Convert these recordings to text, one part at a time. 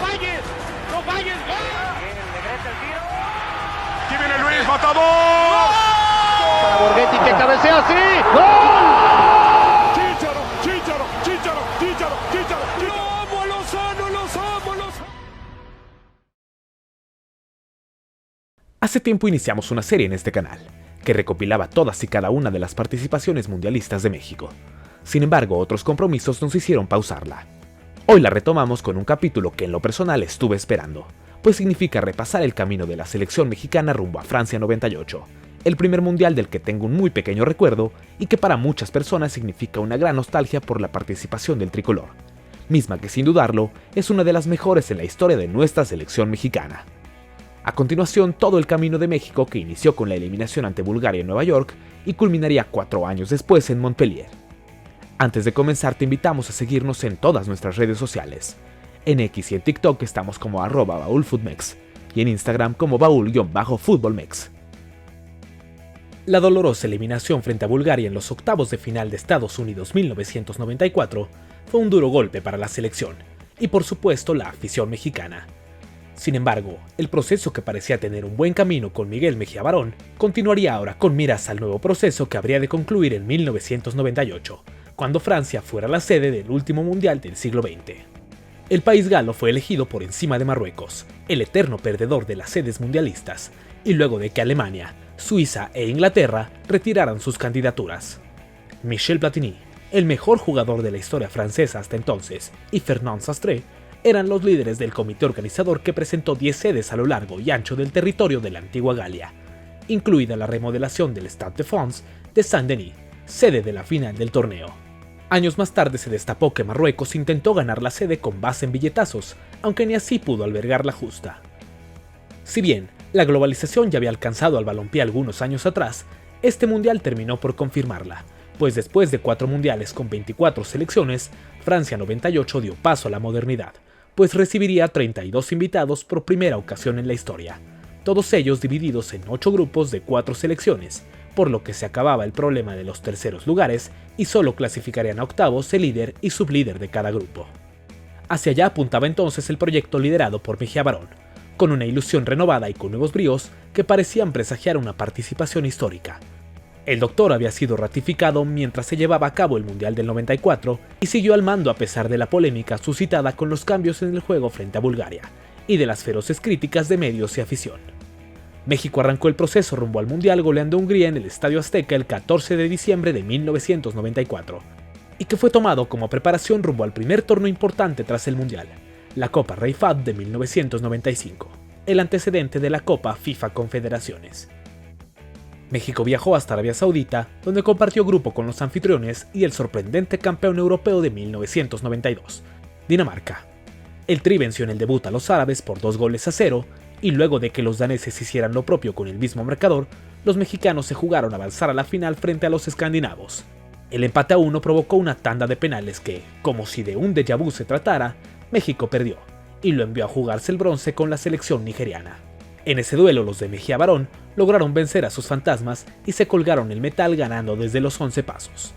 falles, no falles, gol. Viene el Negrete, el tiro. Aquí viene Luis, matador. Para Borghetti que cabecea así. ¡Gol! Chícharo, Chícharo, Chícharo, Chícharo, Chícharo. ¡Lo amo, Lozano, los amo, los amo! Hace tiempo iniciamos una serie en este canal, que recopilaba todas y cada una de las participaciones mundialistas de México. Sin embargo, otros compromisos nos hicieron pausarla. Hoy la retomamos con un capítulo que en lo personal estuve esperando, pues significa repasar el camino de la selección mexicana rumbo a Francia 98, el primer mundial del que tengo un muy pequeño recuerdo y que para muchas personas significa una gran nostalgia por la participación del tricolor, misma que sin dudarlo es una de las mejores en la historia de nuestra selección mexicana. A continuación, todo el camino de México que inició con la eliminación ante Bulgaria en Nueva York y culminaría 4 años después en Montpellier. Antes de comenzar te invitamos a seguirnos en todas nuestras redes sociales. En X y en TikTok estamos como @baulfootmex y en Instagram como baul_futbolmex. La dolorosa eliminación frente a Bulgaria en los octavos de final de Estados Unidos 1994 fue un duro golpe para la selección y por supuesto la afición mexicana. Sin embargo, el proceso que parecía tener un buen camino con Miguel Mejía Barón continuaría ahora con miras al nuevo proceso que habría de concluir en 1998, cuando Francia fuera la sede del último mundial del siglo XX. El país galo fue elegido por encima de Marruecos, el eterno perdedor de las sedes mundialistas, y luego de que Alemania, Suiza e Inglaterra retiraran sus candidaturas. Michel Platini, el mejor jugador de la historia francesa hasta entonces, y Fernand Sastre, eran los líderes del comité organizador que presentó 10 sedes a lo largo y ancho del territorio de la antigua Galia, incluida la remodelación del Stade de France de Saint-Denis, sede de la final del torneo. Años más tarde se destapó que Marruecos intentó ganar la sede con base en billetazos, aunque ni así pudo albergar la justa. Si bien la globalización ya había alcanzado al balompié algunos años atrás, este mundial terminó por confirmarla, pues después de 4 mundiales con 24 selecciones, Francia 98 dio paso a la modernidad, pues recibiría 32 invitados por primera ocasión en la historia, todos ellos divididos en 8 grupos de 4 selecciones, por lo que se acababa el problema de los terceros lugares y solo clasificarían a octavos el líder y sublíder de cada grupo. Hacia allá apuntaba entonces el proyecto liderado por Mejía Barón, con una ilusión renovada y con nuevos bríos que parecían presagiar una participación histórica. El doctor había sido ratificado mientras se llevaba a cabo el Mundial del 94 y siguió al mando a pesar de la polémica suscitada con los cambios en el juego frente a Bulgaria y de las feroces críticas de medios y afición. México arrancó el proceso rumbo al Mundial goleando a Hungría en el Estadio Azteca el 14 de diciembre de 1994, y que fue tomado como preparación rumbo al primer torneo importante tras el Mundial, la Copa Rey Fahd de 1995, el antecedente de la Copa FIFA Confederaciones. México viajó hasta Arabia Saudita, donde compartió grupo con los anfitriones y el sorprendente campeón europeo de 1992, Dinamarca. El Tri venció en el debut a los árabes por 2-0, y luego de que los daneses hicieran lo propio con el mismo marcador, los mexicanos se jugaron a avanzar a la final frente a los escandinavos. El empate a 1 provocó una tanda de penales que, como si de un déjà vu se tratara, México perdió, y lo envió a jugarse el bronce con la selección nigeriana. En ese duelo los de Mejía Barón lograron vencer a sus fantasmas y se colgaron el metal ganando desde los 11 pasos.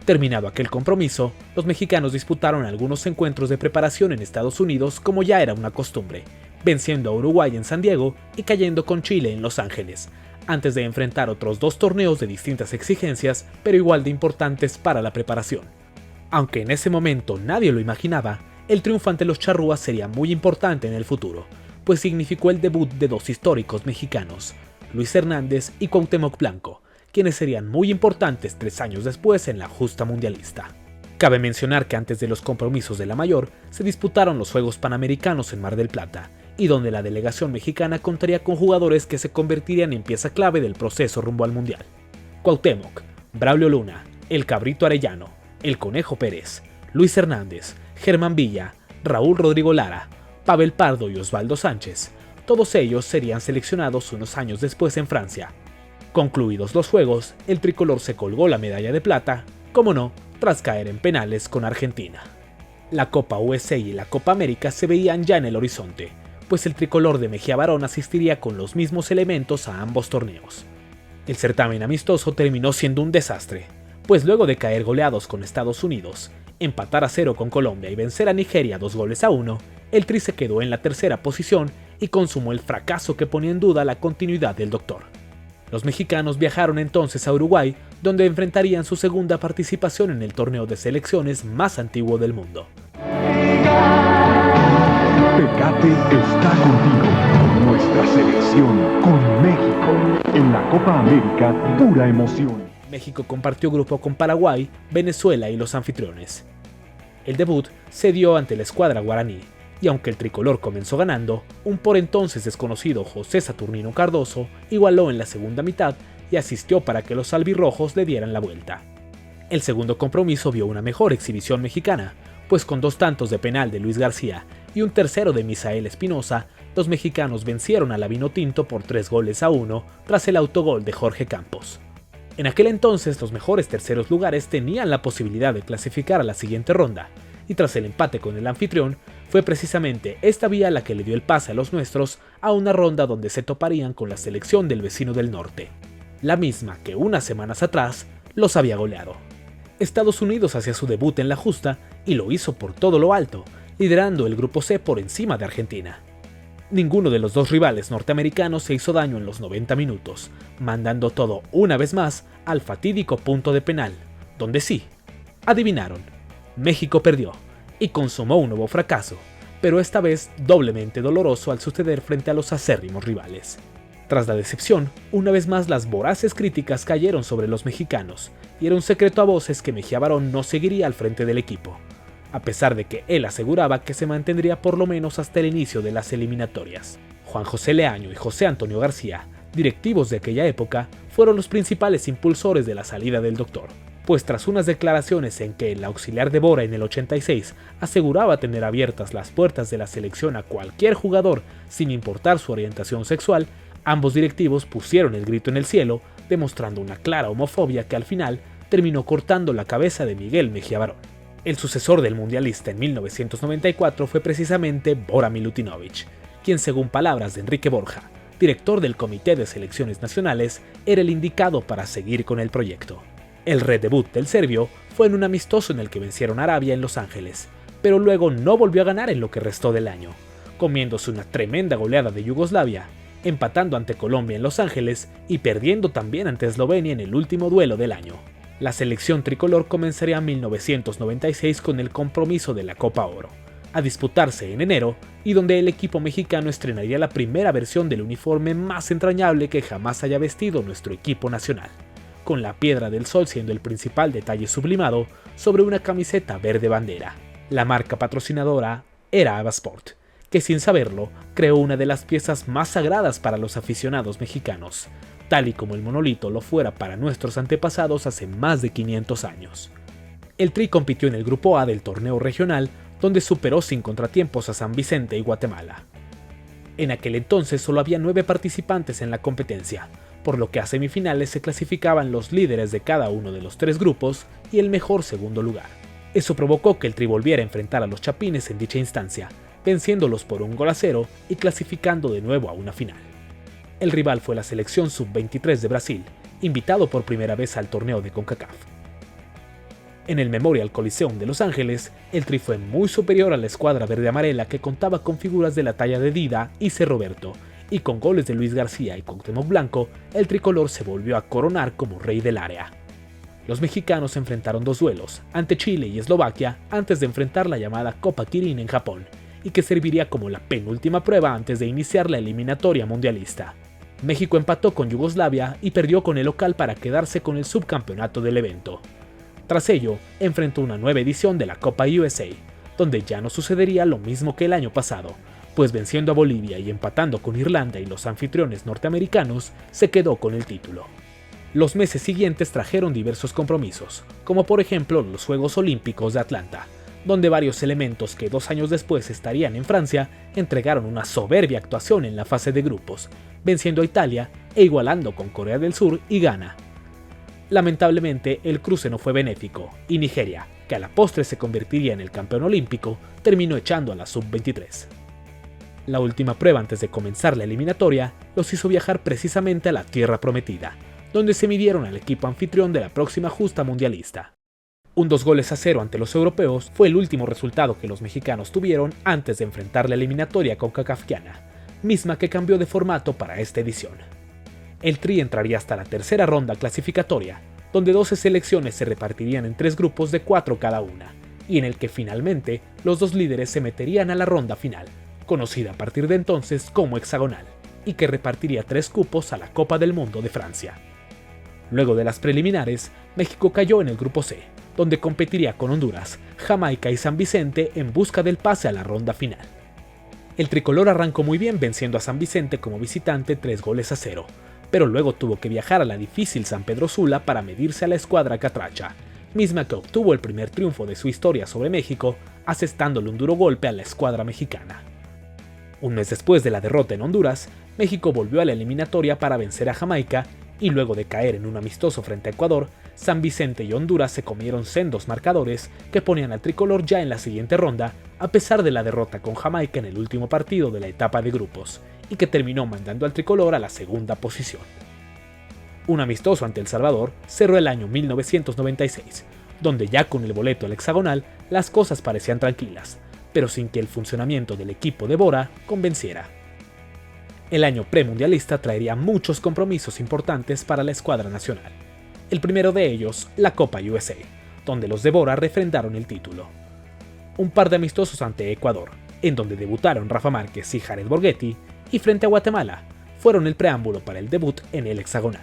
Terminado aquel compromiso, los mexicanos disputaron algunos encuentros de preparación en Estados Unidos como ya era una costumbre, venciendo a Uruguay en San Diego y cayendo con Chile en Los Ángeles, antes de enfrentar otros 2 torneos de distintas exigencias, pero igual de importantes para la preparación. Aunque en ese momento nadie lo imaginaba, el triunfo ante los charrúas sería muy importante en el futuro, pues significó el debut de 2 históricos mexicanos, Luis Hernández y Cuauhtémoc Blanco, quienes serían muy importantes 3 años después en la justa mundialista. Cabe mencionar que antes de los compromisos de la mayor, se disputaron los Juegos Panamericanos en Mar del Plata, y donde la delegación mexicana contaría con jugadores que se convertirían en pieza clave del proceso rumbo al Mundial. Cuauhtémoc, Braulio Luna, El Cabrito Arellano, El Conejo Pérez, Luis Hernández, Germán Villa, Raúl Rodrigo Lara, Pavel Pardo y Osvaldo Sánchez, todos ellos serían seleccionados unos años después en Francia. Concluidos los Juegos, el tricolor se colgó la medalla de plata, como no, tras caer en penales con Argentina. La Copa USA y la Copa América se veían ya en el horizonte, pues el tricolor de Mejía Barón asistiría con los mismos elementos a ambos torneos. El certamen amistoso terminó siendo un desastre, pues luego de caer goleados con Estados Unidos, empatar a 0 con Colombia y vencer a Nigeria 2-1, el Tri se quedó en la tercera posición y consumó el fracaso que ponía en duda la continuidad del Doctor. Los mexicanos viajaron entonces a Uruguay, donde enfrentarían su segunda participación en el torneo de selecciones más antiguo del mundo. Tecate está contigo, nuestra selección con México, en la Copa América, pura emoción. México compartió grupo con Paraguay, Venezuela y los anfitriones. El debut se dio ante la escuadra guaraní, y aunque el tricolor comenzó ganando, un por entonces desconocido José Saturnino Cardoso igualó en la segunda mitad y asistió para que los albirrojos le dieran la vuelta. El segundo compromiso vio una mejor exhibición mexicana, pues con 2 tantos de penal de Luis García y un tercero de Misael Espinosa, los mexicanos vencieron a la Vinotinto por 3-1 tras el autogol de Jorge Campos. En aquel entonces los mejores terceros lugares tenían la posibilidad de clasificar a la siguiente ronda, y tras el empate con el anfitrión, fue precisamente esta vía la que le dio el pase a los nuestros a una ronda donde se toparían con la selección del vecino del norte, la misma que unas semanas atrás los había goleado. Estados Unidos hacía su debut en la justa y lo hizo por todo lo alto, liderando el grupo C por encima de Argentina. Ninguno de los dos rivales norteamericanos se hizo daño en los 90 minutos, mandando todo una vez más al fatídico punto de penal, donde sí, adivinaron, México perdió y consumó un nuevo fracaso, pero esta vez doblemente doloroso al suceder frente a los acérrimos rivales. Tras la decepción, una vez más las voraces críticas cayeron sobre los mexicanos, y era un secreto a voces que Mejía Barón no seguiría al frente del equipo, a pesar de que él aseguraba que se mantendría por lo menos hasta el inicio de las eliminatorias. Juan José Leaño y José Antonio García, directivos de aquella época, fueron los principales impulsores de la salida del Doctor, pues tras unas declaraciones en que el auxiliar de Bora en el 86 aseguraba tener abiertas las puertas de la selección a cualquier jugador sin importar su orientación sexual, ambos directivos pusieron el grito en el cielo, demostrando una clara homofobia que al final terminó cortando la cabeza de Miguel Mejía Barón. El sucesor del mundialista en 1994 fue precisamente Bora Milutinovic, quien según palabras de Enrique Borja, director del Comité de Selecciones Nacionales, era el indicado para seguir con el proyecto. El redebut del serbio fue en un amistoso en el que vencieron a Arabia en Los Ángeles, pero luego no volvió a ganar en lo que restó del año, comiéndose una tremenda goleada de Yugoslavia, empatando ante Colombia en Los Ángeles y perdiendo también ante Eslovenia en el último duelo del año. La selección tricolor comenzaría en 1996 con el compromiso de la Copa Oro, a disputarse en enero, y donde el equipo mexicano estrenaría la primera versión del uniforme más entrañable que jamás haya vestido nuestro equipo nacional, con la piedra del sol siendo el principal detalle sublimado sobre una camiseta verde bandera. La marca patrocinadora era Avasport, que sin saberlo creó una de las piezas más sagradas para los aficionados mexicanos, tal y como el monolito lo fuera para nuestros antepasados hace más de 500 años. El Tri compitió en el Grupo A del torneo regional, donde superó sin contratiempos a San Vicente y Guatemala. En aquel entonces solo había 9 participantes en la competencia, por lo que a semifinales se clasificaban los líderes de cada uno de los 3 grupos y el mejor segundo lugar. Eso provocó que el Tri volviera a enfrentar a los Chapines en dicha instancia, venciéndolos por 1-0 y clasificando de nuevo a una final. El rival fue la selección sub-23 de Brasil, invitado por primera vez al torneo de CONCACAF. En el Memorial Coliseum de Los Ángeles, el Tri fue muy superior a la escuadra verde-amarela que contaba con figuras de la talla de Dida y C. Roberto, y con goles de Luis García y Cuauhtémoc Blanco, el tricolor se volvió a coronar como rey del área. Los mexicanos enfrentaron 2 duelos, ante Chile y Eslovaquia, antes de enfrentar la llamada Copa Kirin en Japón, y que serviría como la penúltima prueba antes de iniciar la eliminatoria mundialista. México empató con Yugoslavia y perdió con el local para quedarse con el subcampeonato del evento. Tras ello, enfrentó una nueva edición de la Copa USA, donde ya no sucedería lo mismo que el año pasado, pues venciendo a Bolivia y empatando con Irlanda y los anfitriones norteamericanos, se quedó con el título. Los meses siguientes trajeron diversos compromisos, como por ejemplo los Juegos Olímpicos de Atlanta, donde varios elementos que 2 años después estarían en Francia entregaron una soberbia actuación en la fase de grupos, venciendo a Italia e igualando con Corea del Sur y Ghana. Lamentablemente, el cruce no fue benéfico, y Nigeria, que a la postre se convertiría en el campeón olímpico, terminó echando a la sub-23. La última prueba antes de comenzar la eliminatoria los hizo viajar precisamente a la Tierra Prometida, donde se midieron al equipo anfitrión de la próxima justa mundialista. Un 2-0 ante los europeos fue el último resultado que los mexicanos tuvieron antes de enfrentar la eliminatoria concacafquiana, misma que cambió de formato para esta edición. El Tri entraría hasta la tercera ronda clasificatoria, donde 12 selecciones se repartirían en 3 grupos de 4 cada una, y en el que finalmente los 2 líderes se meterían a la ronda final, conocida a partir de entonces como hexagonal, y que repartiría 3 cupos a la Copa del Mundo de Francia. Luego de las preliminares, México cayó en el grupo C, donde competiría con Honduras, Jamaica y San Vicente en busca del pase a la ronda final. El tricolor arrancó muy bien venciendo a San Vicente como visitante 3-0, pero luego tuvo que viajar a la difícil San Pedro Sula para medirse a la escuadra catracha, misma que obtuvo el primer triunfo de su historia sobre México, asestándole un duro golpe a la escuadra mexicana. Un mes después de la derrota en Honduras, México volvió a la eliminatoria para vencer a Jamaica y luego de caer en un amistoso frente a Ecuador, San Vicente y Honduras se comieron sendos marcadores que ponían al tricolor ya en la siguiente ronda, a pesar de la derrota con Jamaica en el último partido de la etapa de grupos, y que terminó mandando al tricolor a la segunda posición. Un amistoso ante El Salvador cerró el año 1996, donde ya con el boleto al hexagonal las cosas parecían tranquilas, pero sin que el funcionamiento del equipo de Bora convenciera. El año premundialista traería muchos compromisos importantes para la escuadra nacional. El primero de ellos, la Copa USA, donde los de Bora refrendaron el título. Un par de amistosos ante Ecuador, en donde debutaron Rafa Márquez y Jared Borghetti, y frente a Guatemala, fueron el preámbulo para el debut en el hexagonal.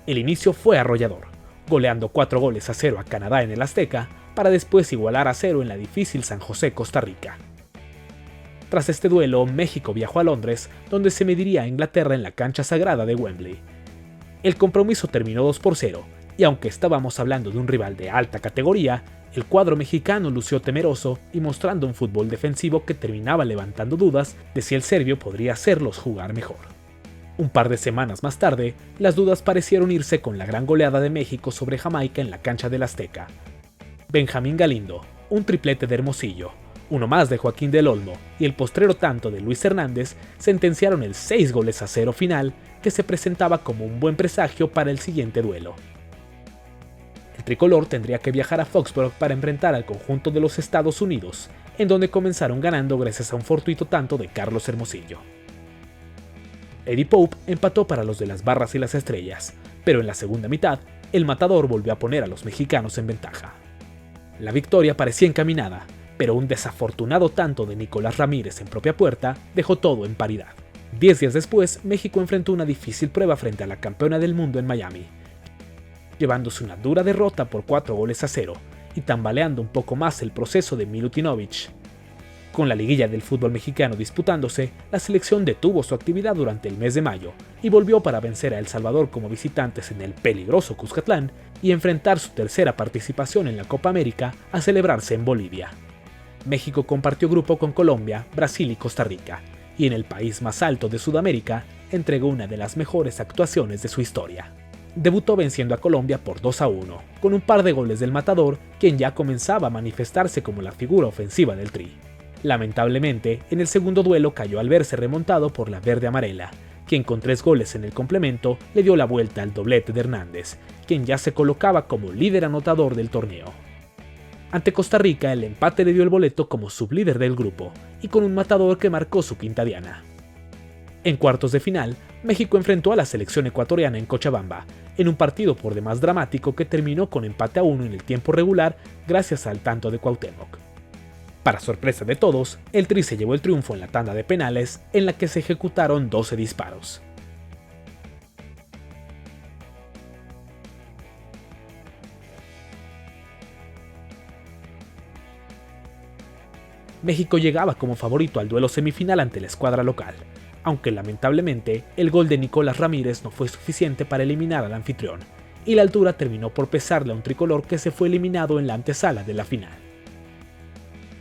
El inicio fue arrollador, goleando 4-0 a Canadá en el Azteca, para después igualar a 0 en la difícil San José, Costa Rica. Tras este duelo, México viajó a Londres, donde se mediría a Inglaterra en la cancha sagrada de Wembley. El compromiso terminó 2-0, y aunque estábamos hablando de un rival de alta categoría, el cuadro mexicano lució temeroso y mostrando un fútbol defensivo que terminaba levantando dudas de si el serbio podría hacerlos jugar mejor. Un par de semanas más tarde, las dudas parecieron irse con la gran goleada de México sobre Jamaica en la cancha del Azteca. Benjamín Galindo, un triplete de Hermosillo, uno más de Joaquín del Olmo y el postrero tanto de Luis Hernández sentenciaron el 6-0 final que se presentaba como un buen presagio para el siguiente duelo. El tricolor tendría que viajar a Foxborough para enfrentar al conjunto de los Estados Unidos, en donde comenzaron ganando gracias a un fortuito tanto de Carlos Hermosillo. Eddie Pope empató para los de las barras y las estrellas, pero en la segunda mitad, el matador volvió a poner a los mexicanos en ventaja. La victoria parecía encaminada, pero un desafortunado tanto de Nicolás Ramírez en propia puerta dejó todo en paridad. 10 días después, México enfrentó una difícil prueba frente a la campeona del mundo en Miami, llevándose una dura derrota por 4-0 y tambaleando un poco más el proceso de Milutinovic. Con la liguilla del fútbol mexicano disputándose, la selección detuvo su actividad durante el mes de mayo y volvió para vencer a El Salvador como visitantes en el peligroso Cuscatlán y enfrentar su tercera participación en la Copa América a celebrarse en Bolivia. México compartió grupo con Colombia, Brasil y Costa Rica, y en el país más alto de Sudamérica entregó una de las mejores actuaciones de su historia. Debutó venciendo a Colombia por 2-1, con un par de goles del matador, quien ya comenzaba a manifestarse como la figura ofensiva del Tri. Lamentablemente, en el segundo duelo cayó al verse remontado por la verde-amarela, quien con 3 goles en el complemento le dio la vuelta al doblete de Hernández, quien ya se colocaba como líder anotador del torneo. Ante Costa Rica, el empate le dio el boleto como sublíder del grupo, y con un matador que marcó su quinta diana. En cuartos de final, México enfrentó a la selección ecuatoriana en Cochabamba, en un partido por demás dramático que terminó con empate a 1 en el tiempo regular gracias al tanto de Cuauhtémoc. Para sorpresa de todos, el Tri se llevó el triunfo en la tanda de penales, en la que se ejecutaron 12 disparos. México llegaba como favorito al duelo semifinal ante la escuadra local, aunque lamentablemente el gol de Nicolás Ramírez no fue suficiente para eliminar al anfitrión, y la altura terminó por pesarle a un tricolor que se fue eliminado en la antesala de la final.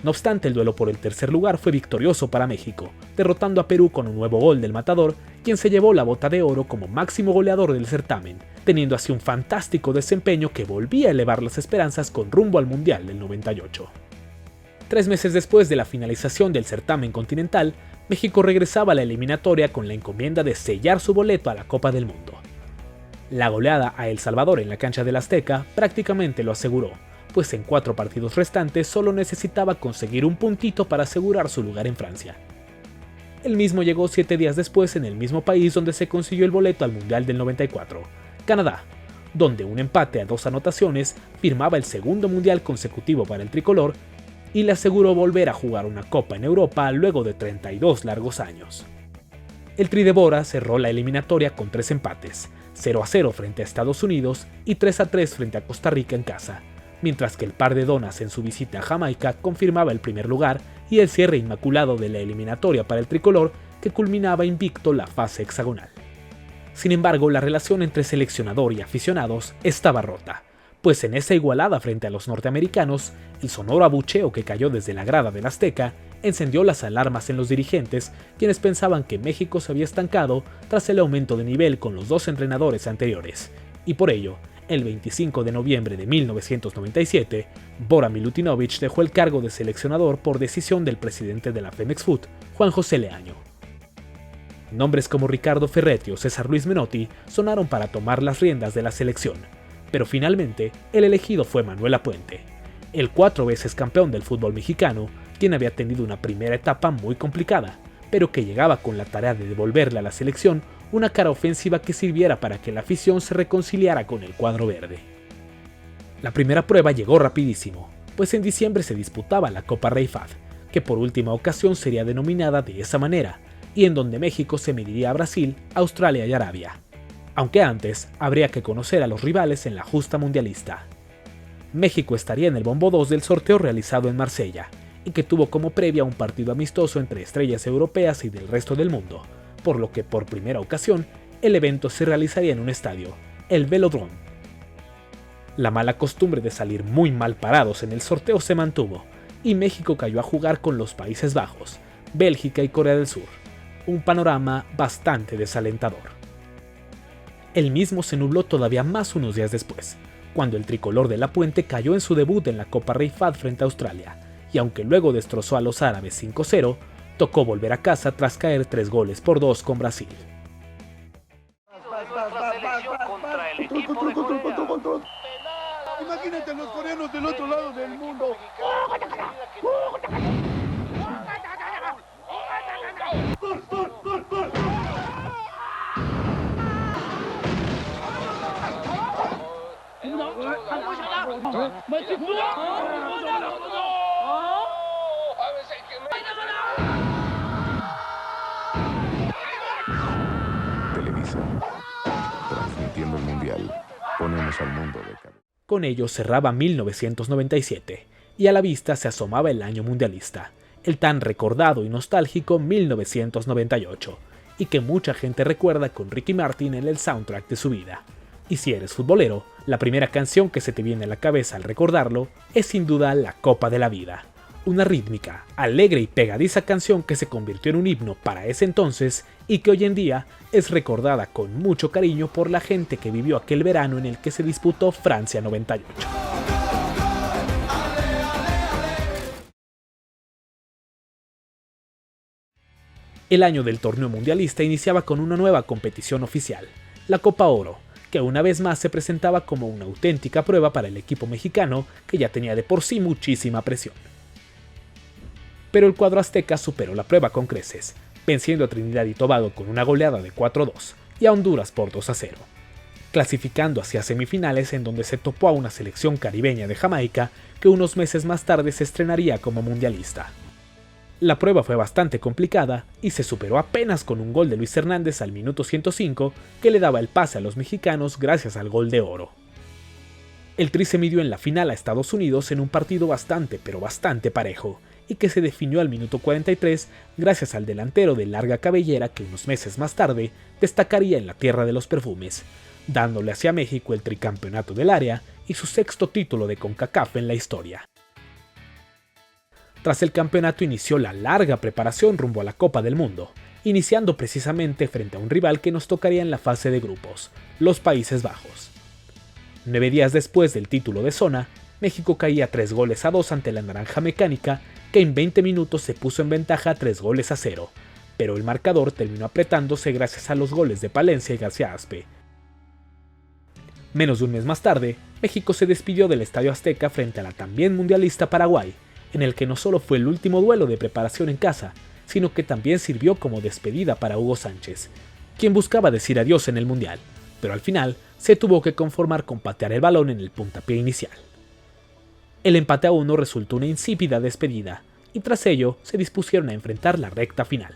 No obstante, el duelo por el tercer lugar fue victorioso para México, derrotando a Perú con un nuevo gol del matador, quien se llevó la bota de oro como máximo goleador del certamen, teniendo así un fantástico desempeño que volvía a elevar las esperanzas con rumbo al Mundial del 98. 3 meses después de la finalización del certamen continental, México regresaba a la eliminatoria con la encomienda de sellar su boleto a la Copa del Mundo. La goleada a El Salvador en la cancha del Azteca prácticamente lo aseguró, pues en 4 partidos restantes solo necesitaba conseguir un puntito para asegurar su lugar en Francia. El mismo llegó 7 días después en el mismo país donde se consiguió el boleto al Mundial del 94, Canadá, donde un empate a 2 anotaciones firmaba el segundo mundial consecutivo para el tricolor y le aseguró volver a jugar una copa en Europa luego de 32 largos años. El Tri de Bora cerró la eliminatoria con 3 empates, 0-0 frente a Estados Unidos y 3-3 frente a Costa Rica en casa, mientras que el par de donas en su visita a Jamaica confirmaba el primer lugar y el cierre inmaculado de la eliminatoria para el tricolor que culminaba invicto la fase hexagonal. Sin embargo, la relación entre seleccionador y aficionados estaba rota, pues en esa igualada frente a los norteamericanos, el sonoro abucheo que cayó desde la grada del Azteca encendió las alarmas en los dirigentes, quienes pensaban que México se había estancado tras el aumento de nivel con los 2 entrenadores anteriores, y por ello, el 25 de noviembre de 1997, Bora Milutinovic dejó el cargo de seleccionador por decisión del presidente de la Femex Foot, Juan José Leaño. Nombres como Ricardo Ferretti o César Luis Menotti sonaron para tomar las riendas de la selección, pero finalmente el elegido fue Manuel Lapuente, el 4 veces campeón del fútbol mexicano, quien había tenido una primera etapa muy complicada, pero que llegaba con la tarea de devolverle a la selección una cara ofensiva que sirviera para que la afición se reconciliara con el cuadro verde. La primera prueba llegó rapidísimo, pues en diciembre se disputaba la Copa Rey Fahd, que por última ocasión sería denominada de esa manera, y en donde México se mediría a Brasil, Australia y Arabia. Aunque antes habría que conocer a los rivales en la justa mundialista. México estaría en el bombo 2 del sorteo realizado en Marsella, y que tuvo como previa un partido amistoso entre estrellas europeas y del resto del mundo, por lo que por primera ocasión el evento se realizaría en un estadio, el Velodrome. La mala costumbre de salir muy mal parados en el sorteo se mantuvo, y México cayó a jugar con los Países Bajos, Bélgica y Corea del Sur, un panorama bastante desalentador. El mismo se nubló todavía más unos días después, cuando el tricolor de Lapuente cayó en su debut en la Copa Rey Fahd frente a Australia, y aunque luego destrozó a los árabes 5-0, tocó volver a casa tras caer 3-2 con Brasil. Contra el equipo de Corea. Imagínate los coreanos del otro lado del mundo. Televisa, transmitiendo el mundial, ponemos al mundo de cabeza. Con ello cerraba 1997, y a la vista se asomaba el año mundialista, el tan recordado y nostálgico 1998, y que mucha gente recuerda con Ricky Martin en el soundtrack de su vida. Y si eres futbolero, la primera canción que se te viene a la cabeza al recordarlo es sin duda La Copa de la Vida, una rítmica, alegre y pegadiza canción que se convirtió en un himno para ese entonces y que hoy en día es recordada con mucho cariño por la gente que vivió aquel verano en el que se disputó Francia 98. El año del torneo mundialista iniciaba con una nueva competición oficial, la Copa Oro, que una vez más se presentaba como una auténtica prueba para el equipo mexicano que ya tenía de por sí muchísima presión. Pero el cuadro azteca superó la prueba con creces, venciendo a Trinidad y Tobago con una goleada de 4-2 y a Honduras por 2-0, clasificando hacia semifinales en donde se topó a una selección caribeña de Jamaica que unos meses más tarde se estrenaría como mundialista. La prueba fue bastante complicada y se superó apenas con un gol de Luis Hernández al minuto 105 que le daba el pase a los mexicanos gracias al gol de oro. El Tri se midió en la final a Estados Unidos en un partido bastante parejo y que se definió al minuto 43 gracias al delantero de larga cabellera que unos meses más tarde destacaría en la tierra de los perfumes, dándole hacia México el tricampeonato del área y su 6º título de CONCACAF en la historia. Tras el campeonato inició la larga preparación rumbo a la Copa del Mundo, iniciando precisamente frente a un rival que nos tocaría en la fase de grupos, los Países Bajos. 9 días después del título de zona, México caía 3-2 ante la Naranja Mecánica, que en 20 minutos se puso en ventaja 3-0, pero el marcador terminó apretándose gracias a los goles de Palencia y García Aspe. Menos de un mes más tarde, México se despidió del Estadio Azteca frente a la también mundialista Paraguay, en el que no solo fue el último duelo de preparación en casa, sino que también sirvió como despedida para Hugo Sánchez, quien buscaba decir adiós en el Mundial, pero al final se tuvo que conformar con patear el balón en el puntapié inicial. El empate a 1 resultó una insípida despedida, y tras ello se dispusieron a enfrentar la recta final.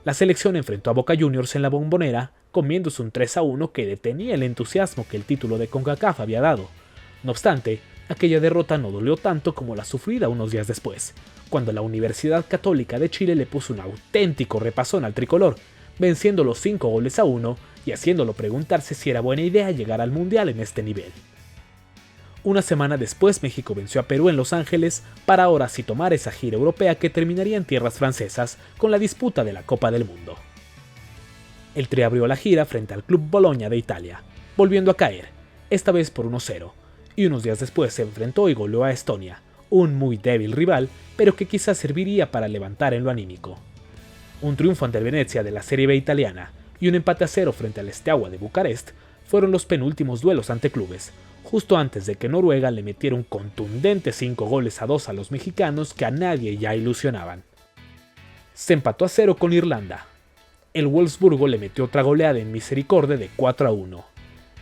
La selección enfrentó a Boca Juniors en la Bombonera, comiéndose un 3-1 que detenía el entusiasmo que el título de CONCACAF había dado. No obstante, aquella derrota no dolió tanto como la sufrida unos días después, cuando la Universidad Católica de Chile le puso un auténtico repasón al tricolor, venciéndolo 5-1 y haciéndolo preguntarse si era buena idea llegar al Mundial en este nivel. Una semana después, México venció a Perú en Los Ángeles para ahora sí tomar esa gira europea que terminaría en tierras francesas con la disputa de la Copa del Mundo. El Tri abrió la gira frente al Club Bologna de Italia, volviendo a caer, esta vez por 1-0, y unos días después se enfrentó y goleó a Estonia, un muy débil rival, pero que quizás serviría para levantar en lo anímico. Un triunfo ante el Venezia de la Serie B italiana y un empate a 0 frente al Steaua de Bucarest fueron los penúltimos duelos ante clubes, justo antes de que Noruega le metiera un contundente 5-2 a los mexicanos que a nadie ya ilusionaban. Se empató a 0 con Irlanda. El Wolfsburgo le metió otra goleada en misericordia de 4-1.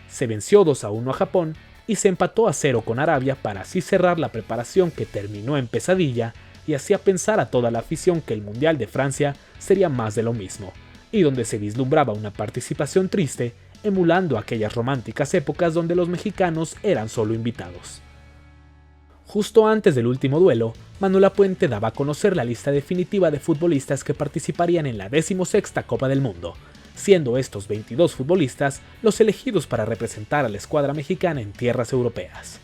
Se venció 2-1 a Japón y se empató a 0 con Arabia para así cerrar la preparación que terminó en pesadilla y hacía pensar a toda la afición que el Mundial de Francia sería más de lo mismo, y donde se vislumbraba una participación triste, emulando aquellas románticas épocas donde los mexicanos eran solo invitados. Justo antes del último duelo, Manuel Lapuente daba a conocer la lista definitiva de futbolistas que participarían en la 16ª Copa del Mundo, siendo estos 22 futbolistas los elegidos para representar a la escuadra mexicana en tierras europeas.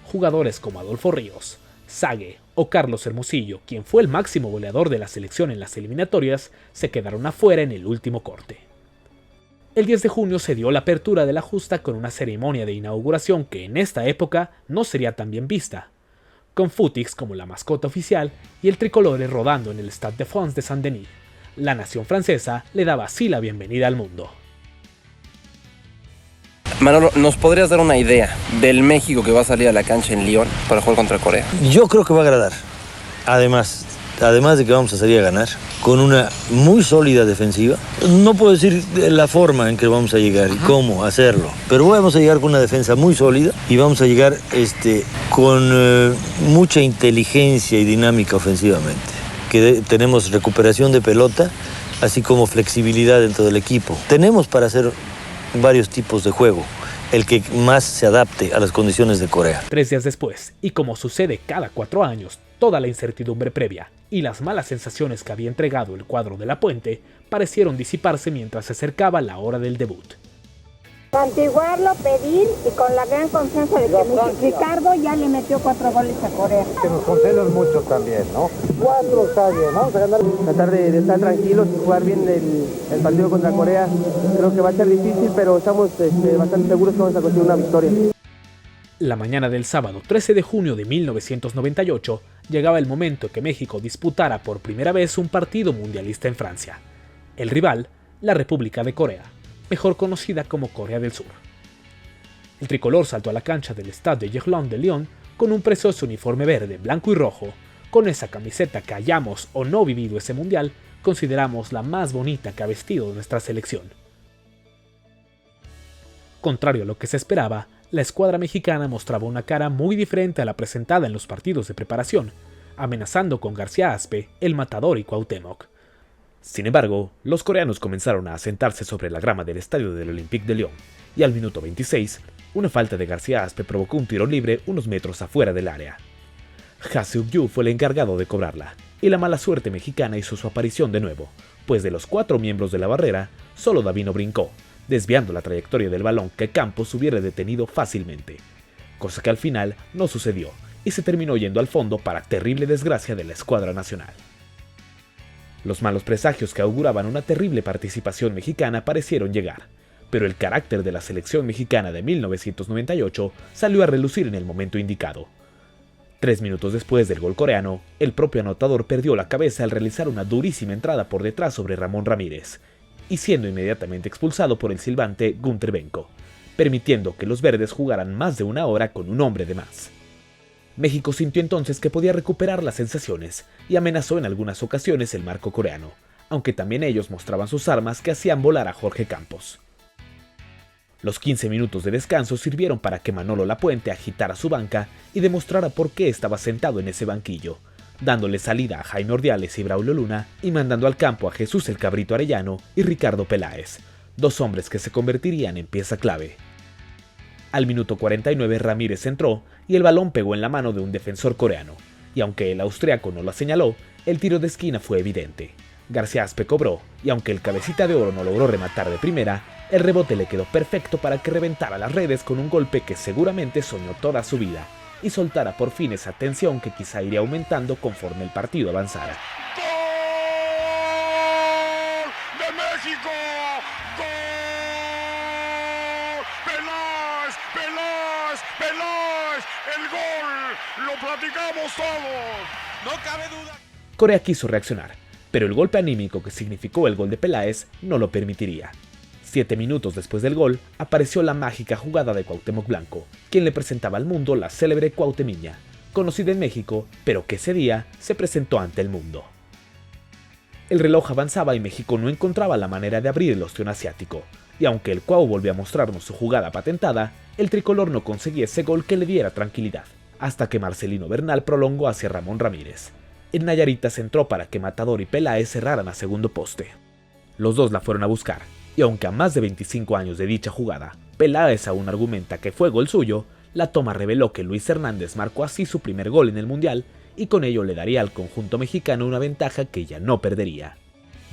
Jugadores como Adolfo Ríos, Sague o Carlos Hermosillo, quien fue el máximo goleador de la selección en las eliminatorias, se quedaron afuera en el último corte. El 10 de junio se dio la apertura de la justa con una ceremonia de inauguración que en esta época no sería tan bien vista, con Futix como la mascota oficial y el tricolor rodando en el Stade de France de Saint-Denis. La nación francesa le daba así la bienvenida al mundo. Manolo, ¿nos podrías dar una idea del México que va a salir a la cancha en Lyon para jugar contra Corea? Yo creo que va a agradar. Además de que vamos a salir a ganar, con una muy sólida defensiva. No puedo decir la forma en que vamos a llegar y cómo hacerlo, pero vamos a llegar con una defensa muy sólida y vamos a llegar con mucha inteligencia y dinámica ofensivamente. Tenemos recuperación de pelota, así como flexibilidad dentro del equipo. Tenemos para hacer varios tipos de juego, el que más se adapte a las condiciones de Corea. 3 días después, y como sucede cada 4 años, toda la incertidumbre previa y las malas sensaciones que había entregado el cuadro de Lapuente parecieron disiparse mientras se acercaba la hora del debut. Santiguarlo, pedir y con la gran confianza de que Ricardo ya le metió 4 goles a Corea. Que nos conceden mucho también, ¿no? 4 está bien, vamos a ganar. Tratar de estar tranquilos y jugar bien el partido contra Corea. Creo que va a ser difícil, pero estamos bastante seguros que vamos a conseguir una victoria. La mañana del sábado 13 de junio de 1998 llegaba el momento en que México disputara por primera vez un partido mundialista en Francia. El rival, la República de Corea, mejor conocida como Corea del Sur. El tricolor saltó a la cancha del Stade de Gerland de Lyon con un precioso uniforme verde, blanco y rojo. Con esa camiseta que hayamos o no vivido ese mundial, consideramos la más bonita que ha vestido nuestra selección. Contrario a lo que se esperaba, la escuadra mexicana mostraba una cara muy diferente a la presentada en los partidos de preparación, amenazando con García Aspe, El Matador y Cuauhtémoc. Sin embargo, los coreanos comenzaron a asentarse sobre la grama del estadio del Olympique de Lyon, y al minuto 26, una falta de García Aspe provocó un tiro libre unos metros afuera del área. Ha Seok-yu fue el encargado de cobrarla, y la mala suerte mexicana hizo su aparición de nuevo, pues de los 4 miembros de la barrera, solo Davino brincó, desviando la trayectoria del balón que Campos hubiera detenido fácilmente, cosa que al final no sucedió, y se terminó yendo al fondo para terrible desgracia de la escuadra nacional. Los malos presagios que auguraban una terrible participación mexicana parecieron llegar, pero el carácter de la selección mexicana de 1998 salió a relucir en el momento indicado. 3 minutos después del gol coreano, el propio anotador perdió la cabeza al realizar una durísima entrada por detrás sobre Ramón Ramírez, y siendo inmediatamente expulsado por el silbante Günter Benko, permitiendo que los verdes jugaran más de una hora con un hombre de más. México sintió entonces que podía recuperar las sensaciones y amenazó en algunas ocasiones el marco coreano, aunque también ellos mostraban sus armas que hacían volar a Jorge Campos. Los 15 minutos de descanso sirvieron para que Manolo Lapuente agitara su banca y demostrara por qué estaba sentado en ese banquillo, dándole salida a Jaime Ordiales y Braulio Luna y mandando al campo a Jesús el Cabrito Arellano y Ricardo Peláez, dos hombres que se convertirían en pieza clave. Al minuto 49 Ramírez entró y el balón pegó en la mano de un defensor coreano, y aunque el austriaco no lo señaló, el tiro de esquina fue evidente. García Aspe cobró, y aunque el cabecita de oro no logró rematar de primera, el rebote le quedó perfecto para que reventara las redes con un golpe que seguramente soñó toda su vida, y soltara por fin esa tensión que quizá iría aumentando conforme el partido avanzara. ¡Gol de México! ¡Gol! ¡Peláez! ¡Peláez! ¡Peláez! ¡El gol! ¡Lo platicamos todos! ¡No cabe duda! Corea quiso reaccionar, pero el golpe anímico que significó el gol de Peláez no lo permitiría. 7 minutos después del gol, apareció la mágica jugada de Cuauhtémoc Blanco, quien le presentaba al mundo la célebre Cuauhtemiña, conocida en México, pero que ese día se presentó ante el mundo. El reloj avanzaba y México no encontraba la manera de abrir el ostión asiático, y aunque el Cuau volvió a mostrarnos su jugada patentada, el tricolor no conseguía ese gol que le diera tranquilidad, hasta que Marcelino Bernal prolongó hacia Ramón Ramírez. El Nayaritas entró para que Matador y Peláez cerraran a segundo poste. Los dos la fueron a buscar, y aunque a más de 25 años de dicha jugada, Peláez aún argumenta que fue gol suyo, la toma reveló que Luis Hernández marcó así su primer gol en el Mundial y con ello le daría al conjunto mexicano una ventaja que ya no perdería.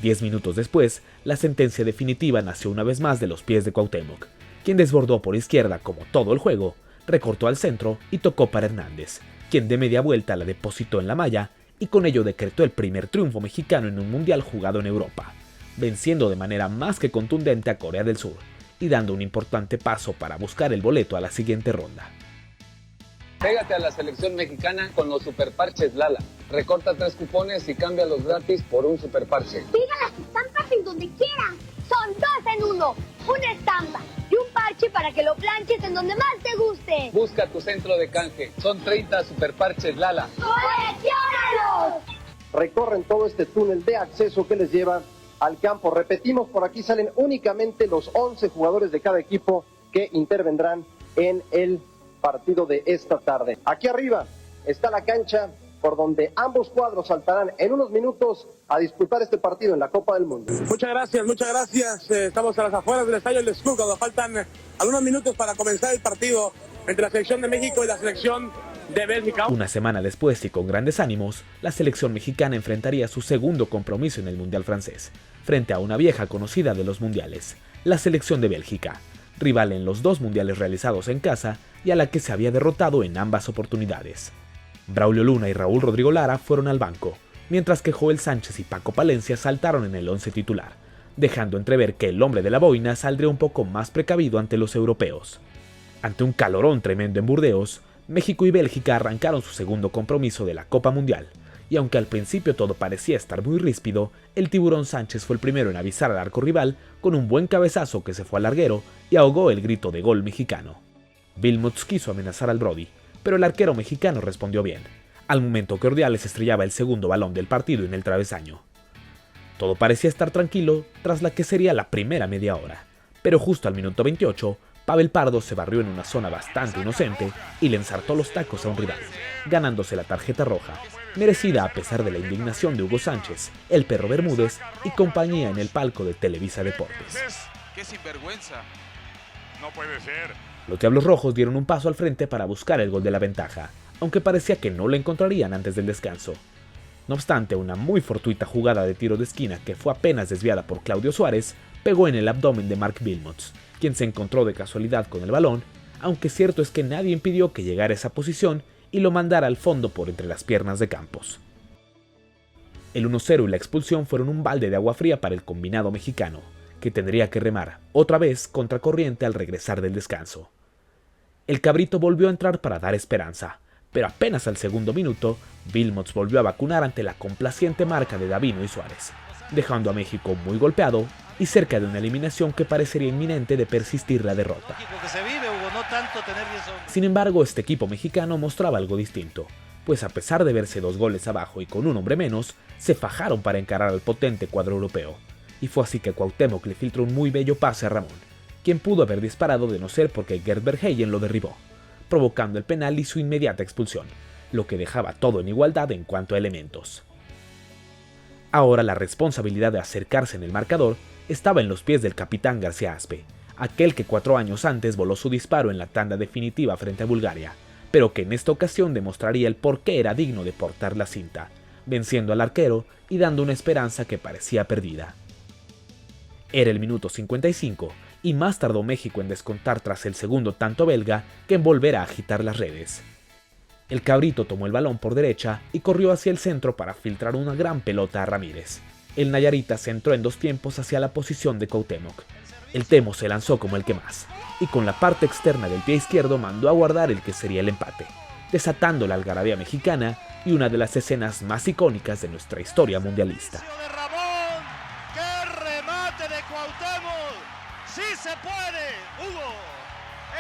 10 minutos después, la sentencia definitiva nació una vez más de los pies de Cuauhtémoc, quien desbordó por izquierda como todo el juego, recortó al centro y tocó para Hernández, quien de media vuelta la depositó en la malla y con ello decretó el primer triunfo mexicano en un Mundial jugado en Europa, venciendo de manera más que contundente a Corea del Sur y dando un importante paso para buscar el boleto a la siguiente ronda. Pégate a la selección mexicana con los superparches Lala. Recorta 3 cupones y cámbialos gratis por un superparche. Pega las estampas en donde quieras. Son 2 en 1. Una estampa y un parche para que lo planches en donde más te guste. Busca tu centro de canje. Son 30 superparches Lala. ¡Colecciónalos! Recorren todo este túnel de acceso que les lleva al campo. Repetimos, por aquí salen únicamente los 11 jugadores de cada equipo que intervendrán en el partido de esta tarde. Aquí arriba está la cancha por donde ambos cuadros saltarán en unos minutos a disputar este partido en la Copa del Mundo. Muchas gracias. Estamos a las afueras del estadio del Escudo, cuando faltan algunos minutos para comenzar el partido entre la selección de México y la selección de Bélgica. Una semana después y con grandes ánimos, la selección mexicana enfrentaría su segundo compromiso en el Mundial francés, frente a una vieja conocida de los mundiales, la selección de Bélgica, rival en los 2 mundiales realizados en casa y a la que se había derrotado en ambas oportunidades. Braulio Luna y Raúl Rodrigo Lara fueron al banco, mientras que Joel Sánchez y Paco Palencia saltaron en el 11 titular, dejando entrever que el hombre de la boina saldría un poco más precavido ante los europeos. Ante un calorón tremendo en Burdeos, México y Bélgica arrancaron su segundo compromiso de la Copa Mundial, y aunque al principio todo parecía estar muy ríspido, el tiburón Sánchez fue el primero en avisar al arco rival con un buen cabezazo que se fue al larguero y ahogó el grito de gol mexicano. Wilmots quiso amenazar al Brody, pero el arquero mexicano respondió bien, al momento que Ordiales estrellaba el segundo balón del partido en el travesaño. Todo parecía estar tranquilo tras la que sería la primera media hora, pero justo al minuto 28, Pavel Pardo se barrió en una zona bastante inocente y le ensartó los tacos a un rival, ganándose la tarjeta roja, merecida a pesar de la indignación de Hugo Sánchez, el Perro Bermúdez y compañía en el palco de Televisa Deportes. ¡Qué sinvergüenza! No puede ser. Los Diablos Rojos dieron un paso al frente para buscar el gol de la ventaja, aunque parecía que no lo encontrarían antes del descanso. No obstante, una muy fortuita jugada de tiro de esquina que fue apenas desviada por Claudio Suárez, pegó en el abdomen de Mark Wilmots, quien se encontró de casualidad con el balón, aunque cierto es que nadie impidió que llegara a esa posición y lo mandara al fondo por entre las piernas de Campos. El 1-0 y la expulsión fueron un balde de agua fría para el combinado mexicano, que tendría que remar otra vez contracorriente al regresar del descanso. El Cabrito volvió a entrar para dar esperanza, pero apenas al segundo minuto, Wilmots volvió a vacunar ante la complaciente marca de Davino y Suárez, dejando a México muy golpeado y cerca de una eliminación que parecería inminente de persistir la derrota. Sin embargo, este equipo mexicano mostraba algo distinto, pues a pesar de verse 2 goles abajo y con un hombre menos, se fajaron para encarar al potente cuadro europeo, y fue así que Cuauhtémoc le filtró un muy bello pase a Ramón, quien pudo haber disparado de no ser porque Gerd Verheyen lo derribó, provocando el penal y su inmediata expulsión, lo que dejaba todo en igualdad en cuanto a elementos. Ahora la responsabilidad de acercarse en el marcador estaba en los pies del capitán García Aspe, aquel que 4 años antes voló su disparo en la tanda definitiva frente a Bulgaria, pero que en esta ocasión demostraría el por qué era digno de portar la cinta, venciendo al arquero y dando una esperanza que parecía perdida. Era el minuto 55, y más tardó México en descontar tras el segundo tanto belga que en volver a agitar las redes. El cabrito tomó el balón por derecha y corrió hacia el centro para filtrar una gran pelota a Ramírez. El Nayarita se entró en 2 tiempos hacia la posición de Cuauhtémoc. El Temo se lanzó como el que más, y con la parte externa del pie izquierdo mandó a guardar el que sería el empate, desatando la algarabía mexicana y una de las escenas más icónicas de nuestra historia mundialista. ¡Qué remate de Cuauhtémoc! ¡Sí se puede, Hugo!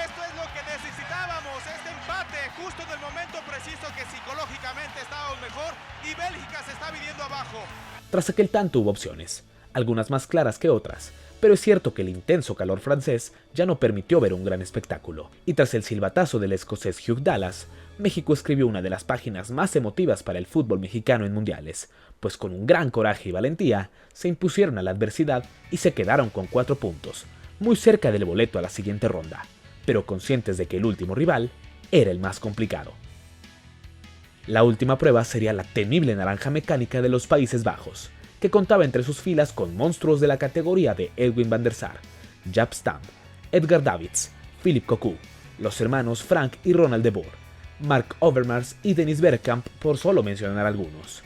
Esto es lo que necesitábamos, este empate, justo en el momento preciso que psicológicamente estábamos mejor y Bélgica se está viniendo abajo. Tras aquel tanto hubo opciones, algunas más claras que otras, pero es cierto que el intenso calor francés ya no permitió ver un gran espectáculo, y tras el silbatazo del escocés Hugh Dallas, México escribió una de las páginas más emotivas para el fútbol mexicano en mundiales, pues con un gran coraje y valentía se impusieron a la adversidad y se quedaron con 4 puntos, muy cerca del boleto a la siguiente ronda, pero conscientes de que el último rival era el más complicado. La última prueba sería la temible naranja mecánica de los Países Bajos, que contaba entre sus filas con monstruos de la categoría de Edwin van der Sar, Jaap Stam, Edgar Davids, Philippe Cocu, los hermanos Frank y Ronald de Boer, Mark Overmars y Dennis Bergkamp, por solo mencionar algunos.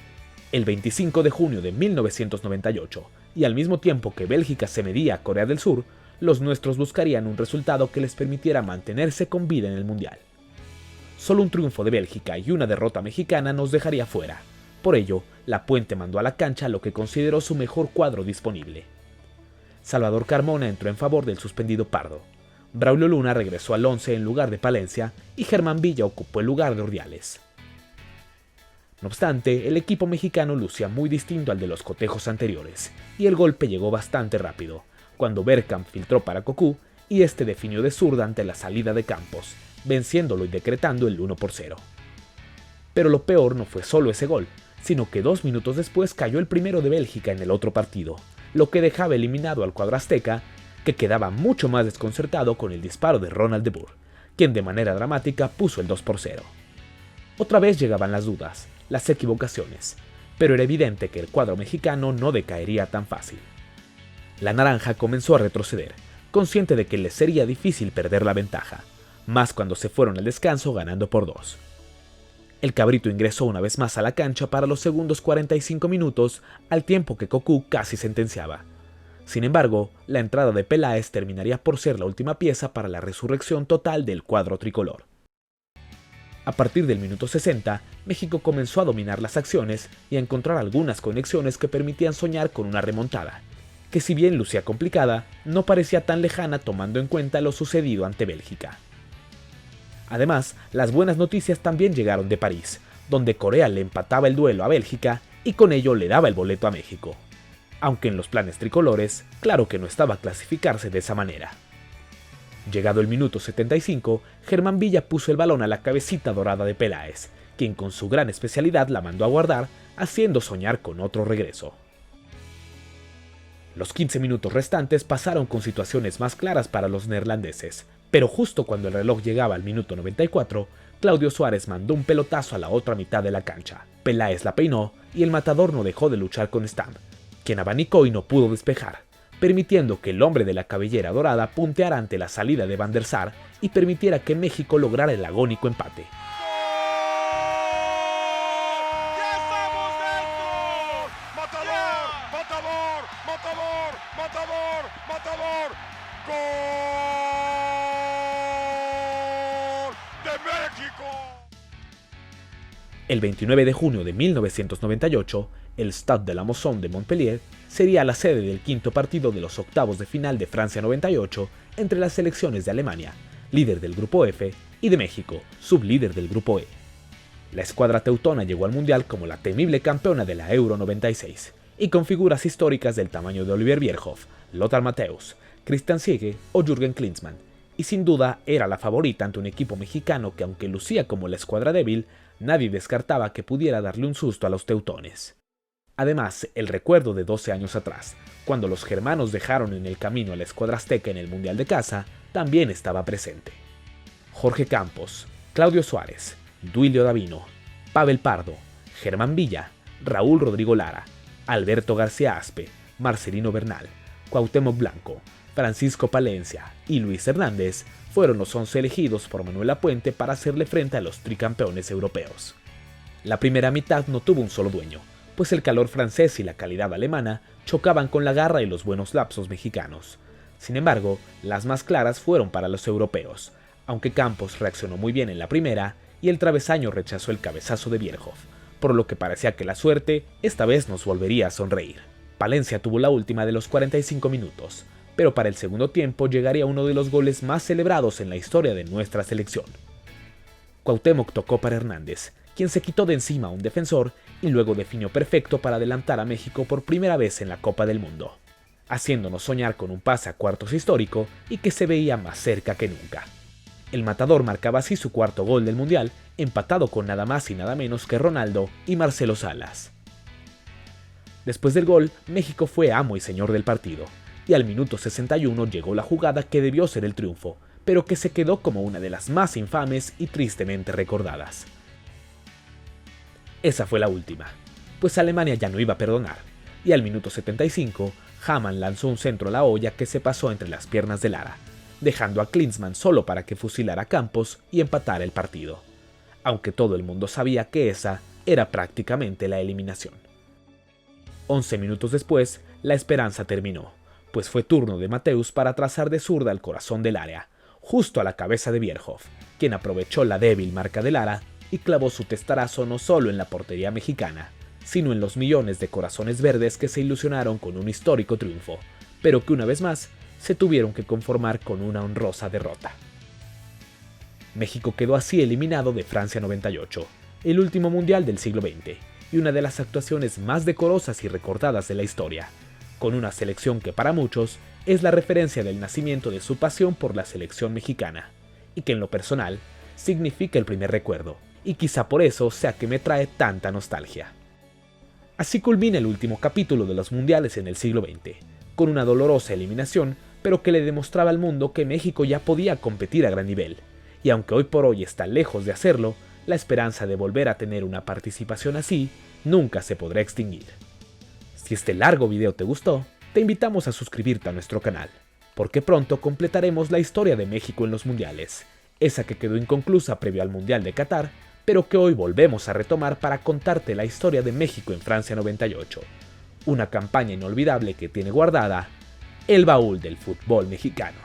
El 25 de junio de 1998, y al mismo tiempo que Bélgica se medía a Corea del Sur, los nuestros buscarían un resultado que les permitiera mantenerse con vida en el Mundial. Solo un triunfo de Bélgica y una derrota mexicana nos dejaría fuera. Por ello, La Puente mandó a la cancha lo que consideró su mejor cuadro disponible. Salvador Carmona entró en favor del suspendido Pardo. Braulio Luna regresó al 11 en lugar de Palencia y Germán Villa ocupó el lugar de Ordiales. No obstante, el equipo mexicano lucía muy distinto al de los cotejos anteriores, y el golpe llegó bastante rápido, cuando Bergkamp filtró para Cocu y este definió de zurda ante la salida de Campos, venciéndolo y decretando el 1-0. Pero lo peor no fue solo ese gol, sino que 2 minutos después cayó el primero de Bélgica en el otro partido, lo que dejaba eliminado al cuadro azteca, que quedaba mucho más desconcertado con el disparo de Ronald de Boer, quien de manera dramática puso el 2-0. Otra vez llegaban las dudas, las equivocaciones, pero era evidente que el cuadro mexicano no decaería tan fácil. La naranja comenzó a retroceder, consciente de que les sería difícil perder la ventaja, más cuando se fueron al descanso ganando por 2. El cabrito ingresó una vez más a la cancha para los segundos 45 minutos, al tiempo que Cocu casi sentenciaba. Sin embargo, la entrada de Peláez terminaría por ser la última pieza para la resurrección total del cuadro tricolor. A partir del minuto 60, México comenzó a dominar las acciones y a encontrar algunas conexiones que permitían soñar con una remontada, que si bien lucía complicada, no parecía tan lejana tomando en cuenta lo sucedido ante Bélgica. Además, las buenas noticias también llegaron de París, donde Corea le empataba el duelo a Bélgica y con ello le daba el boleto a México. Aunque en los planes tricolores, claro que no estaba clasificarse de esa manera. Llegado el minuto 75, Germán Villa puso el balón a la cabecita dorada de Peláez, quien con su gran especialidad la mandó a guardar, haciendo soñar con otro regreso. Los 15 minutos restantes pasaron con situaciones más claras para los neerlandeses, pero justo cuando el reloj llegaba al minuto 94, Claudio Suárez mandó un pelotazo a la otra mitad de la cancha. Peláez la peinó y el matador no dejó de luchar con Stam, quien abanicó y no pudo despejar, permitiendo que el hombre de la cabellera dorada punteara ante la salida de Van der Sar y permitiera que México lograra el agónico empate. El 29 de junio de 1998, el Stade de la Mosson de Montpellier sería la sede del quinto partido de los octavos de final de Francia 98 entre las selecciones de Alemania, líder del grupo F, y de México, sublíder del grupo E. La escuadra teutona llegó al Mundial como la temible campeona de la Euro 96, y con figuras históricas del tamaño de Olivier Bierhoff, Lothar Matthäus, Christian Siege o Jürgen Klinsmann, y sin duda era la favorita ante un equipo mexicano que, aunque lucía como la escuadra débil, nadie descartaba que pudiera darle un susto a los teutones. Además, el recuerdo de 12 años atrás, cuando los germanos dejaron en el camino a la escuadra azteca en el Mundial de casa, también estaba presente. Jorge Campos, Claudio Suárez, Duilio Davino, Pavel Pardo, Germán Villa, Raúl Rodrigo Lara, Alberto García Aspe, Marcelino Bernal, Cuauhtémoc Blanco, Francisco Palencia y Luis Hernández fueron los 11 elegidos por Manuel Lapuente para hacerle frente a los tricampeones europeos. La primera mitad no tuvo un solo dueño, pues el calor francés y la calidad alemana chocaban con la garra y los buenos lapsos mexicanos. Sin embargo, las más claras fueron para los europeos, aunque Campos reaccionó muy bien en la primera y el travesaño rechazó el cabezazo de Bierhoff, por lo que parecía que la suerte esta vez nos volvería a sonreír. Palencia tuvo la última de los 45 minutos, pero para el segundo tiempo llegaría uno de los goles más celebrados en la historia de nuestra selección. Cuauhtémoc tocó para Hernández, quien se quitó de encima a un defensor y luego definió perfecto para adelantar a México por primera vez en la Copa del Mundo, haciéndonos soñar con un pase a cuartos histórico y que se veía más cerca que nunca. El matador marcaba así su cuarto gol del Mundial, empatado con nada más y nada menos que Ronaldo y Marcelo Salas. Después del gol, México fue amo y señor del partido, y al minuto 61 llegó la jugada que debió ser el triunfo, pero que se quedó como una de las más infames y tristemente recordadas. Esa fue la última, pues Alemania ya no iba a perdonar, y al minuto 75, Hamann lanzó un centro a la olla que se pasó entre las piernas de Lara, dejando a Klinsmann solo para que fusilara a Campos y empatara el partido, aunque todo el mundo sabía que esa era prácticamente la eliminación. 11 minutos después, la esperanza terminó, pues fue turno de Matthäus para trazar de zurda al corazón del área, justo a la cabeza de Bierhoff, quien aprovechó la débil marca de Lara y clavó su testarazo no solo en la portería mexicana, sino en los millones de corazones verdes que se ilusionaron con un histórico triunfo, pero que una vez más se tuvieron que conformar con una honrosa derrota. México quedó así eliminado de Francia 98, el último mundial del siglo XX, y una de las actuaciones más decorosas y recordadas de la historia, con una selección que para muchos es la referencia del nacimiento de su pasión por la selección mexicana, y que en lo personal significa el primer recuerdo, y quizá por eso sea que me trae tanta nostalgia. Así culmina el último capítulo de los mundiales en el siglo XX, con una dolorosa eliminación, pero que le demostraba al mundo que México ya podía competir a gran nivel, y aunque hoy por hoy está lejos de hacerlo, la esperanza de volver a tener una participación así nunca se podrá extinguir. Si este largo video te gustó, te invitamos a suscribirte a nuestro canal, porque pronto completaremos la historia de México en los mundiales, esa que quedó inconclusa previo al Mundial de Qatar, pero que hoy volvemos a retomar para contarte la historia de México en Francia 98, una campaña inolvidable que tiene guardada el baúl del fútbol mexicano.